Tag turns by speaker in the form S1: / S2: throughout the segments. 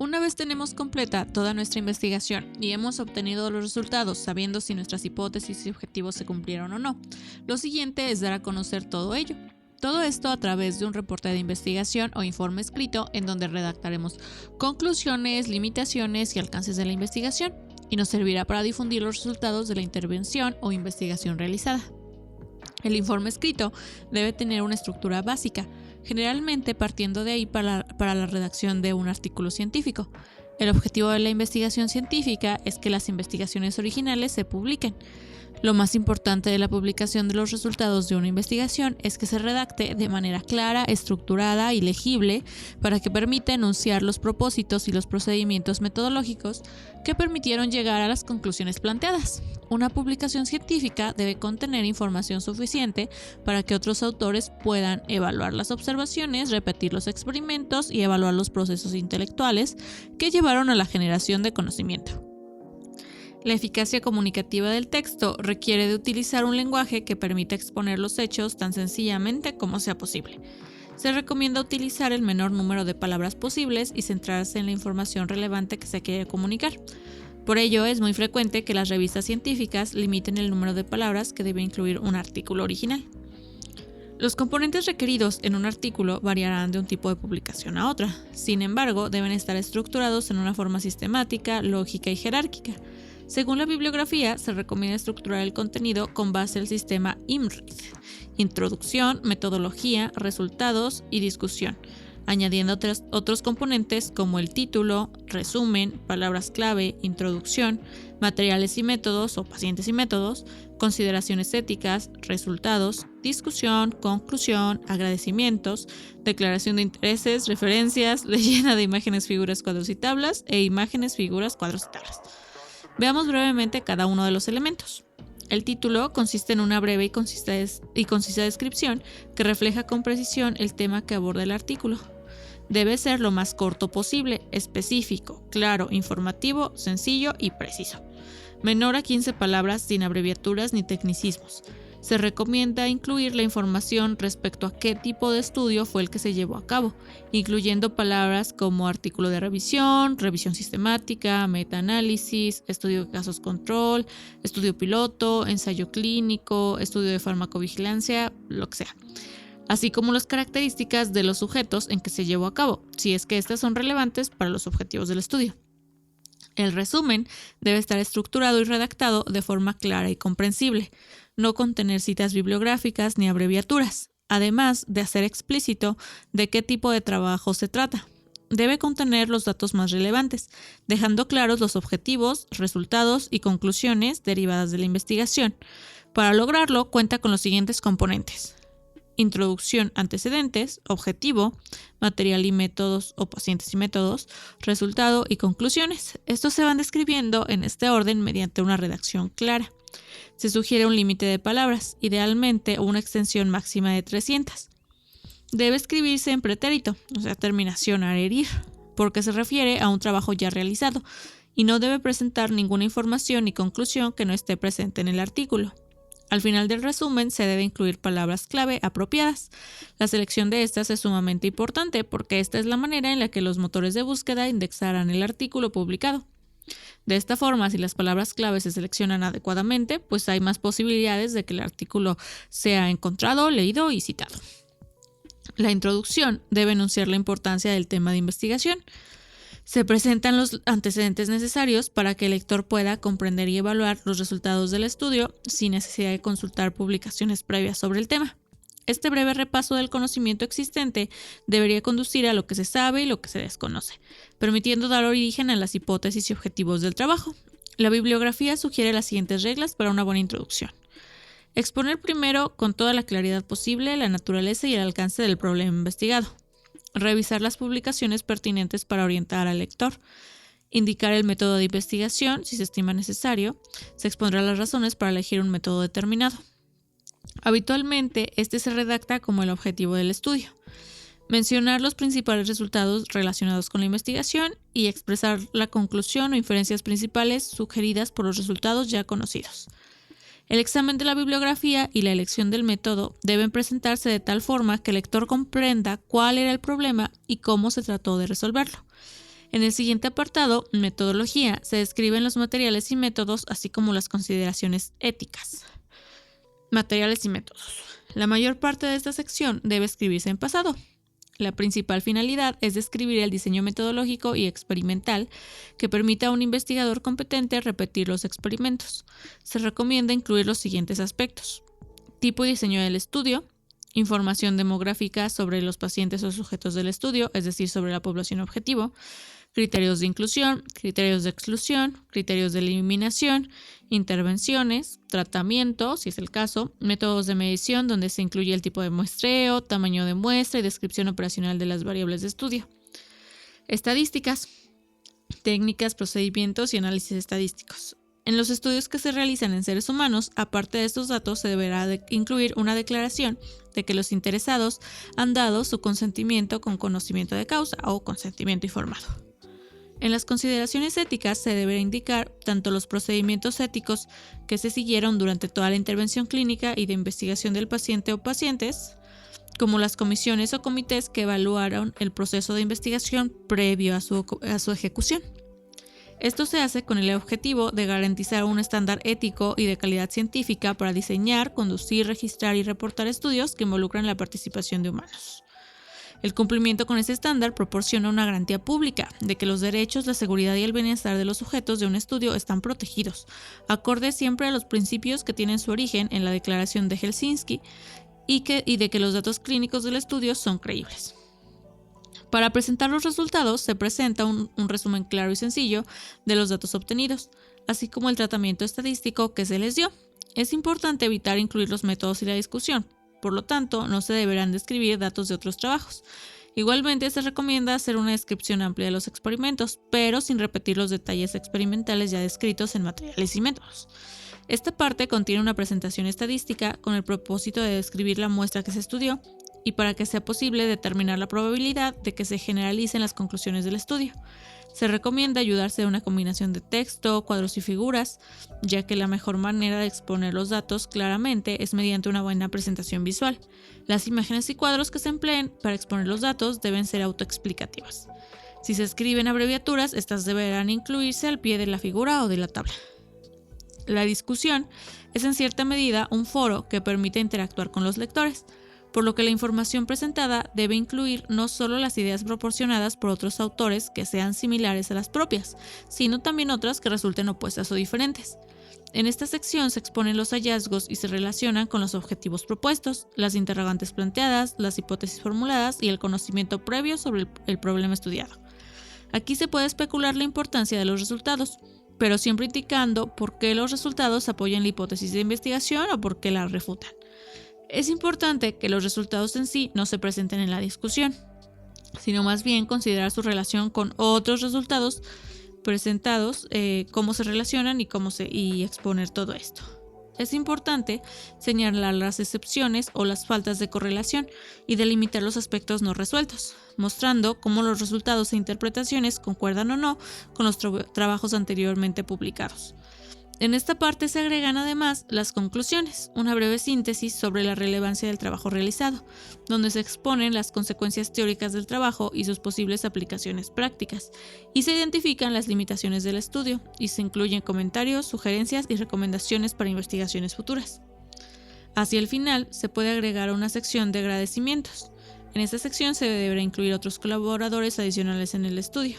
S1: Una vez tenemos completa toda nuestra investigación y hemos obtenido los resultados sabiendo si nuestras hipótesis y objetivos se cumplieron o no, lo siguiente es dar a conocer todo ello. Todo esto a través de un reporte de investigación o informe escrito en donde redactaremos conclusiones, limitaciones y alcances de la investigación y nos servirá para difundir los resultados de la intervención o investigación realizada. El informe escrito debe tener una estructura básica, generalmente partiendo de ahí para la redacción de un artículo científico. El objetivo de la investigación científica es que las investigaciones originales se publiquen. Lo más importante de la publicación de los resultados de una investigación es que se redacte de manera clara, estructurada y legible para que permita enunciar los propósitos y los procedimientos metodológicos que permitieron llegar a las conclusiones planteadas. Una publicación científica debe contener información suficiente para que otros autores puedan evaluar las observaciones, repetir los experimentos y evaluar los procesos intelectuales que llevaron a la generación de conocimiento. La eficacia comunicativa del texto requiere de utilizar un lenguaje que permita exponer los hechos tan sencillamente como sea posible. Se recomienda utilizar el menor número de palabras posibles y centrarse en la información relevante que se quiere comunicar. Por ello, es muy frecuente que las revistas científicas limiten el número de palabras que debe incluir un artículo original. Los componentes requeridos en un artículo variarán de un tipo de publicación a otra. Sin embargo, deben estar estructurados en una forma sistemática, lógica y jerárquica. Según la bibliografía, se recomienda estructurar el contenido con base al sistema IMRIT: introducción, metodología, resultados y discusión, añadiendo otros componentes como el título, resumen, palabras clave, introducción, materiales y métodos o pacientes y métodos, consideraciones éticas, resultados, discusión, conclusión, agradecimientos, declaración de intereses, referencias, leyenda de imágenes, figuras, cuadros y tablas e imágenes, figuras, cuadros y tablas. Veamos brevemente cada uno de los elementos. El título consiste en una breve y concisa descripción que refleja con precisión el tema que aborda el artículo. Debe ser lo más corto posible, específico, claro, informativo, sencillo y preciso. Menor a 15 palabras sin abreviaturas ni tecnicismos. Se recomienda incluir la información respecto a qué tipo de estudio fue el que se llevó a cabo, incluyendo palabras como artículo de revisión, revisión sistemática, metaanálisis, estudio de casos control, estudio piloto, ensayo clínico, estudio de farmacovigilancia, lo que sea. Así como las características de los sujetos en que se llevó a cabo, si es que estas son relevantes para los objetivos del estudio. El resumen debe estar estructurado y redactado de forma clara y comprensible, no contener citas bibliográficas ni abreviaturas, además de hacer explícito de qué tipo de trabajo se trata. Debe contener los datos más relevantes, dejando claros los objetivos, resultados y conclusiones derivadas de la investigación. Para lograrlo, cuenta con los siguientes componentes: introducción, antecedentes, objetivo, material y métodos o pacientes y métodos, resultado y conclusiones. Estos se van describiendo en este orden mediante una redacción clara. Se sugiere un límite de palabras, idealmente una extensión máxima de 300. Debe escribirse en pretérito, o sea, terminación arerir, porque se refiere a un trabajo ya realizado y no debe presentar ninguna información ni conclusión que no esté presente en el artículo. Al final del resumen se debe incluir palabras clave apropiadas. La selección de estas es sumamente importante porque esta es la manera en la que los motores de búsqueda indexarán el artículo publicado. De esta forma, si las palabras clave se seleccionan adecuadamente, pues hay más posibilidades de que el artículo sea encontrado, leído y citado. La introducción debe enunciar la importancia del tema de investigación. Se presentan los antecedentes necesarios para que el lector pueda comprender y evaluar los resultados del estudio sin necesidad de consultar publicaciones previas sobre el tema. Este breve repaso del conocimiento existente debería conducir a lo que se sabe y lo que se desconoce, permitiendo dar origen a las hipótesis y objetivos del trabajo. La bibliografía sugiere las siguientes reglas para una buena introducción. Exponer primero, con toda la claridad posible, la naturaleza y el alcance del problema investigado. Revisar las publicaciones pertinentes para orientar al lector. Indicar el método de investigación, si se estima necesario. Se expondrán las razones para elegir un método determinado. Habitualmente, este se redacta como el objetivo del estudio. Mencionar los principales resultados relacionados con la investigación y expresar la conclusión o inferencias principales sugeridas por los resultados ya conocidos. El examen de la bibliografía y la elección del método deben presentarse de tal forma que el lector comprenda cuál era el problema y cómo se trató de resolverlo. En el siguiente apartado, metodología, se describen los materiales y métodos, así como las consideraciones éticas. Materiales y métodos. La mayor parte de esta sección debe escribirse en pasado. La principal finalidad es describir el diseño metodológico y experimental que permita a un investigador competente repetir los experimentos. Se recomienda incluir los siguientes aspectos: tipo y diseño del estudio, información demográfica sobre los pacientes o sujetos del estudio, es decir, sobre la población objetivo, criterios de inclusión, criterios de exclusión, criterios de eliminación, intervenciones, tratamiento, si es el caso, métodos de medición donde se incluye el tipo de muestreo, tamaño de muestra y descripción operacional de las variables de estudio. Estadísticas, técnicas, procedimientos y análisis estadísticos. En los estudios que se realizan en seres humanos, aparte de estos datos, se deberá incluir una declaración de que los interesados han dado su consentimiento con conocimiento de causa o consentimiento informado. En las consideraciones éticas se deberá indicar tanto los procedimientos éticos que se siguieron durante toda la intervención clínica y de investigación del paciente o pacientes, como las comisiones o comités que evaluaron el proceso de investigación previo a su ejecución. Esto se hace con el objetivo de garantizar un estándar ético y de calidad científica para diseñar, conducir, registrar y reportar estudios que involucran la participación de humanos. El cumplimiento con ese estándar proporciona una garantía pública de que los derechos, la seguridad y el bienestar de los sujetos de un estudio están protegidos, acorde siempre a los principios que tienen su origen en la Declaración de Helsinki y de que los datos clínicos del estudio son creíbles. Para presentar los resultados se presenta un resumen claro y sencillo de los datos obtenidos, así como el tratamiento estadístico que se les dio. Es importante evitar incluir los métodos y la discusión. Por lo tanto, no se deberán describir datos de otros trabajos. Igualmente, se recomienda hacer una descripción amplia de los experimentos, pero sin repetir los detalles experimentales ya descritos en materiales y métodos. Esta parte contiene una presentación estadística con el propósito de describir la muestra que se estudió y para que sea posible determinar la probabilidad de que se generalicen las conclusiones del estudio. Se recomienda ayudarse de una combinación de texto, cuadros y figuras, ya que la mejor manera de exponer los datos claramente es mediante una buena presentación visual. Las imágenes y cuadros que se empleen para exponer los datos deben ser autoexplicativas. Si se escriben abreviaturas, estas deberán incluirse al pie de la figura o de la tabla. La discusión es en cierta medida un foro que permite interactuar con los lectores, por lo que la información presentada debe incluir no solo las ideas proporcionadas por otros autores que sean similares a las propias, sino también otras que resulten opuestas o diferentes. En esta sección se exponen los hallazgos y se relacionan con los objetivos propuestos, las interrogantes planteadas, las hipótesis formuladas y el conocimiento previo sobre el problema estudiado. Aquí se puede especular la importancia de los resultados, pero siempre indicando por qué los resultados apoyan la hipótesis de investigación o por qué la refutan. Es importante que los resultados en sí no se presenten en la discusión, sino más bien considerar su relación con otros resultados presentados, cómo se relacionan y exponer todo esto. Es importante señalar las excepciones o las faltas de correlación y delimitar los aspectos no resueltos, mostrando cómo los resultados e interpretaciones concuerdan o no con los trabajos anteriormente publicados. En esta parte se agregan además las conclusiones, una breve síntesis sobre la relevancia del trabajo realizado, donde se exponen las consecuencias teóricas del trabajo y sus posibles aplicaciones prácticas, y se identifican las limitaciones del estudio, y se incluyen comentarios, sugerencias y recomendaciones para investigaciones futuras. Hacia el final se puede agregar una sección de agradecimientos. En esta sección se deberá incluir otros colaboradores adicionales en el estudio.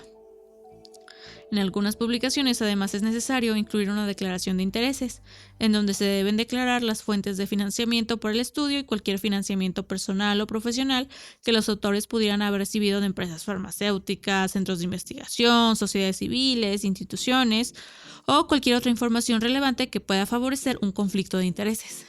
S1: En algunas publicaciones además es necesario incluir una declaración de intereses, en donde se deben declarar las fuentes de financiamiento por el estudio y cualquier financiamiento personal o profesional que los autores pudieran haber recibido de empresas farmacéuticas, centros de investigación, sociedades civiles, instituciones o cualquier otra información relevante que pueda favorecer un conflicto de intereses.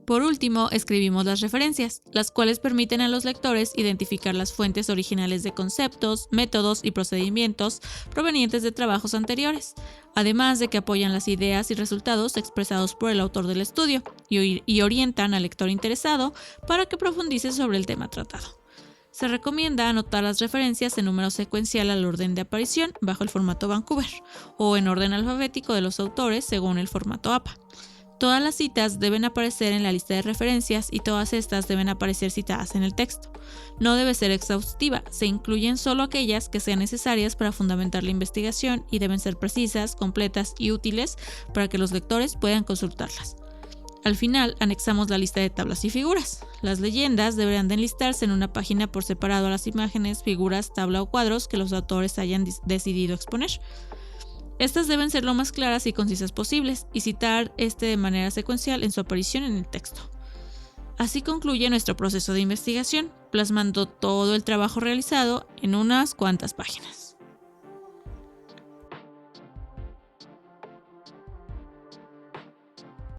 S1: Por último, escribimos las referencias, las cuales permiten a los lectores identificar las fuentes originales de conceptos, métodos y procedimientos provenientes de trabajos anteriores, además de que apoyan las ideas y resultados expresados por el autor del estudio y orientan al lector interesado para que profundice sobre el tema tratado. Se recomienda anotar las referencias en número secuencial al orden de aparición bajo el formato Vancouver o en orden alfabético de los autores según el formato APA. Todas las citas deben aparecer en la lista de referencias y todas estas deben aparecer citadas en el texto. No debe ser exhaustiva, se incluyen solo aquellas que sean necesarias para fundamentar la investigación y deben ser precisas, completas y útiles para que los lectores puedan consultarlas. Al final, anexamos la lista de tablas y figuras. Las leyendas deberán de enlistarse en una página por separado a las imágenes, figuras, tabla o cuadros que los autores hayan decidido exponer. Estas deben ser lo más claras y concisas posibles y citar de manera secuencial en su aparición en el texto. Así concluye nuestro proceso de investigación, plasmando todo el trabajo realizado en unas cuantas páginas.